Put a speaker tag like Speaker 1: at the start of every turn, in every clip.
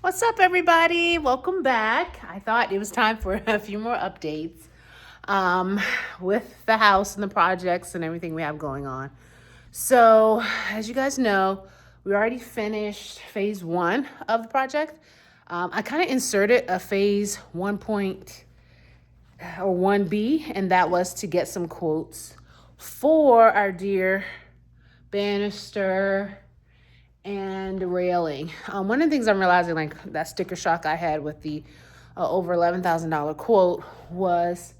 Speaker 1: What's up, everybody? Welcome back. I thought it was time for a few more updates um, with the house and the projects and everything we have going on. So, as you guys know, we already finished phase one of the project. I kind of inserted a phase 1B, and that was to get some quotes for our dear banister and railing. One of the things I'm realizing, like that sticker shock I had with the over $11,000 quote, was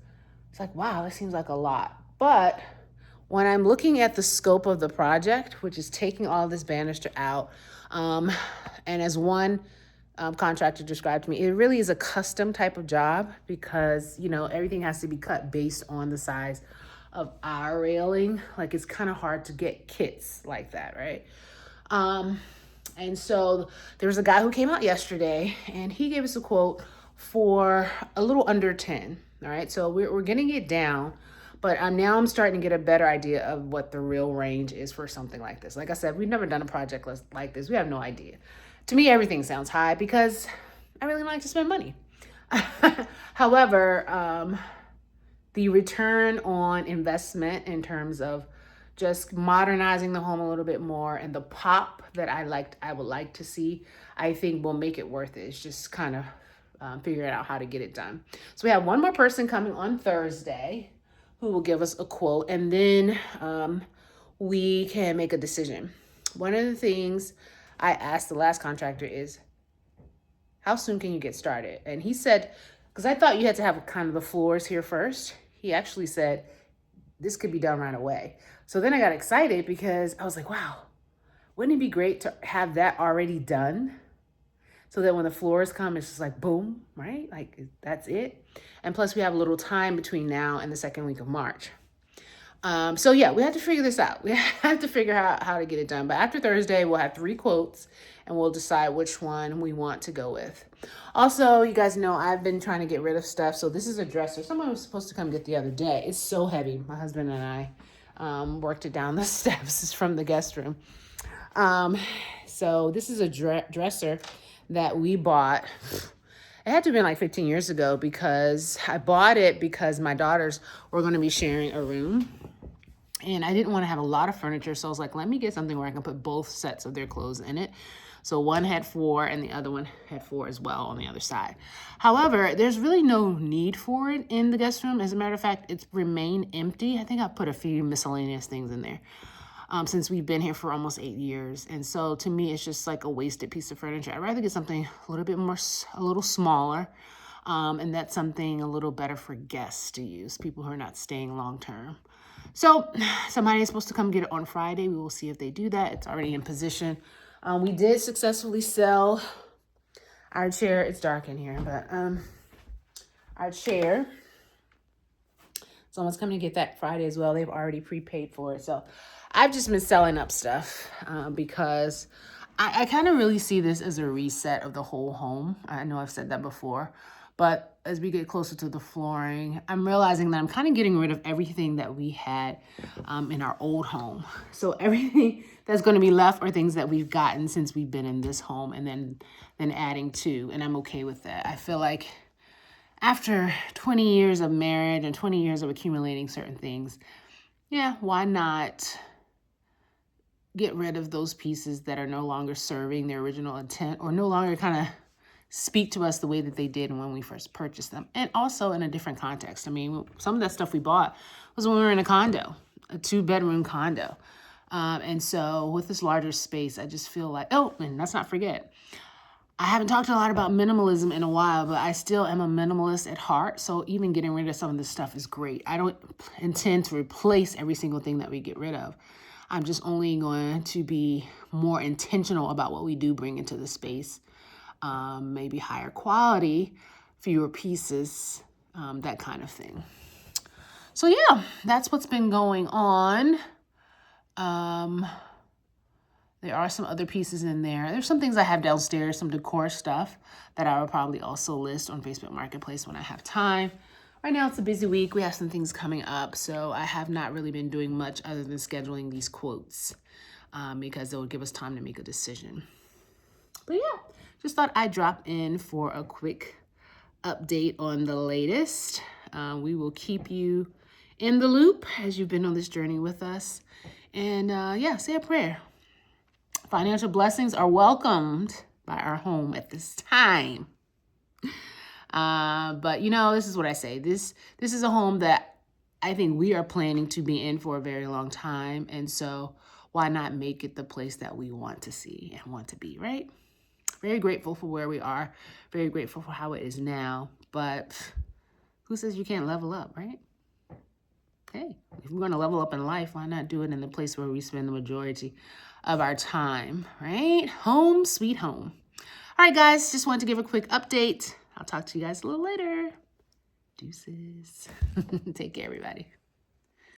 Speaker 1: it's like, wow, that seems like a lot. But when I'm looking at the scope of the project, which is taking all of this banister out, and as one contractor described to me, it really is a custom type of job because, everything has to be cut based on the size of our railing. Like, it's kind of hard to get kits like that, right? And so there was a guy who came out yesterday and he gave us a quote for a little under 10. All right. So we're getting it down, but now I'm starting to get a better idea of what the real range is for something like this. Like I said, we've never done a project like this. We have no idea. To me, everything sounds high because I really like to spend money. However, the return on investment in terms of just modernizing the home a little bit more and the pop that I would like to see, I think will make it worth it. It's just kind of figuring out how to get it done. So we have one more person coming on Thursday who will give us a quote, and then we can make a decision. One of the things I asked the last contractor is, how soon can you get started? And he said, because I thought you had to have kind of the floors here first. He actually said, this could be done right away. So then I got excited because I was like, wow, wouldn't it be great to have that already done? So that when the floors come, it's just like, boom, right? Like, that's it. And plus we have a little time between now and the second week of March. So yeah, we have to figure this out. We have to figure out how to get it done. But after Thursday, we'll have 3 quotes and we'll decide which one we want to go with. Also, you guys know I've been trying to get rid of stuff. So this is a dresser. Someone was supposed to come get the other day. It's so heavy. My husband and I worked it down the steps. It's from the guest room. So this is a dresser that we bought. It had to have been like 15 years ago because I bought it because my daughters were going to be sharing a room. And I didn't want to have a lot of furniture, so I was like, let me get something where I can put both sets of their clothes in it. So one had 4 and the other one had 4 as well on the other side. However, there's really no need for it in the guest room. As a matter of fact, it's remained empty. I think I put a few miscellaneous things in there since we've been here for almost 8 years. And so to me, it's just like a wasted piece of furniture. I'd rather get something a little bit more, a little smaller. And that's something a little better for guests to use, people who are not staying long term. So somebody is supposed to come get it on Friday. We will see if they do that. It's already in position. We did successfully sell our chair. It's dark in here, but our chair. Someone's coming to get that Friday as well. They've already prepaid for it. So I've just been selling up stuff because I kind of really see this as a reset of the whole home. I know I've said that before. But as we get closer to the flooring, I'm realizing that I'm kind of getting rid of everything that we had in our old home. So everything that's going to be left are things that we've gotten since we've been in this home and then adding to. And I'm okay with that. I feel like after 20 years of marriage and 20 years of accumulating certain things, yeah, why not get rid of those pieces that are no longer serving their original intent or no longer kind of speak to us the way that they did when we first purchased them, and also in a different context. I mean, some of that stuff we bought was when we were in a condo, a 2-bedroom condo. And so with this larger space, I just feel like, oh, and let's not forget, I haven't talked a lot about minimalism in a while, but I still am a minimalist at heart. So even getting rid of some of this stuff is great. I don't intend to replace every single thing that we get rid of. I'm just only going to be more intentional about what we do bring into the space. Maybe higher quality, fewer pieces, that kind of thing. So yeah, that's what's been going on. There are some other pieces in there. There's some things I have downstairs, some decor stuff that I will probably also list on Facebook Marketplace when I have time. Right now it's a busy week. We have some things coming up, so I have not really been doing much other than scheduling these quotes because it will give us time to make a decision. But yeah, just thought I'd drop in for a quick update on the latest. We will keep you in the loop as you've been on this journey with us. And yeah, say a prayer. Financial blessings are welcomed by our home at this time. But this is what I say. This is a home that I think we are planning to be in for a very long time. And so why not make it the place that we want to see and want to be, right? Very grateful for where we are. Very grateful for how it is now. But who says you can't level up, right? Hey, if we're going to level up in life, why not do it in the place where we spend the majority of our time, right? Home, sweet home. All right, guys, just wanted to give a quick update. I'll talk to you guys a little later. Deuces. Take care, everybody.